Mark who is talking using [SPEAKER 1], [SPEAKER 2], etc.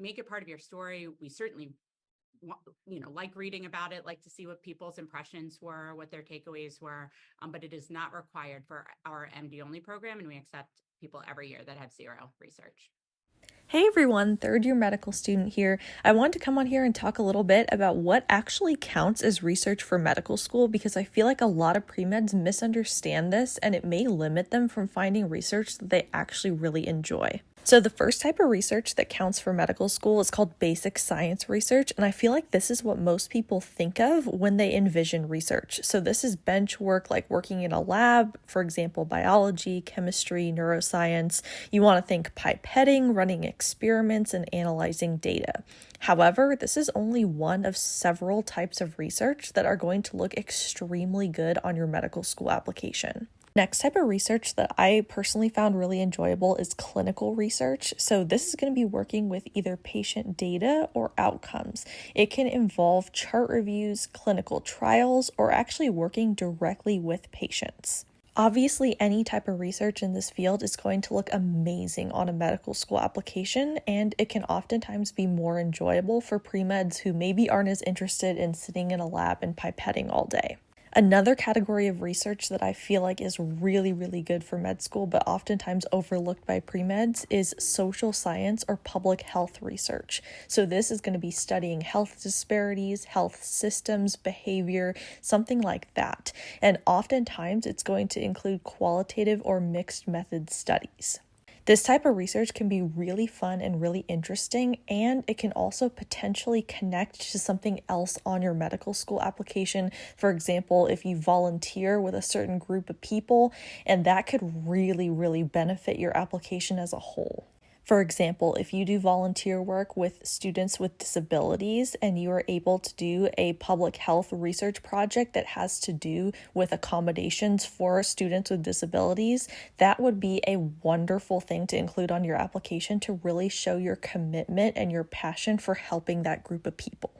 [SPEAKER 1] Make it part of your story. We certainly like reading about it, like to see what people's impressions were, what their takeaways were, but it is not required for our MD only program, and we accept people every year that have zero research.
[SPEAKER 2] Hey everyone, third year medical student here. I wanted to come on here and talk a little bit about what actually counts as research for medical school because I feel like a lot of pre-meds misunderstand this and it may limit them from finding research that they actually really enjoy. So the first type of research that counts for medical school is called basic science research, and I feel like this is what most people think of when they envision research. So this is bench work, like working in a lab, for example, biology, chemistry, neuroscience. You want to think pipetting, running experiments, and analyzing data. However, this is only one of several types of research that are going to look extremely good on your medical school application. Next type of research that I personally found really enjoyable is clinical research. So this is going to be working with either patient data or outcomes. It can involve chart reviews, clinical trials, or actually working directly with patients. Obviously, any type of research in this field is going to look amazing on a medical school application, and it can oftentimes be more enjoyable for pre-meds who maybe aren't as interested in sitting in a lab and pipetting all day. Another category of research that I feel like is really, really good for med school, but oftentimes overlooked by pre-meds, is social science or public health research. So this is going to be studying health disparities, health systems, behavior, something like that. And oftentimes it's going to include qualitative or mixed method studies. This type of research can be really fun and really interesting, and it can also potentially connect to something else on your medical school application. For example, if you volunteer with a certain group of people, and that could really, really benefit your application as a whole. For example, if you do volunteer work with students with disabilities and you are able to do a public health research project that has to do with accommodations for students with disabilities, that would be a wonderful thing to include on your application to really show your commitment and your passion for helping that group of people.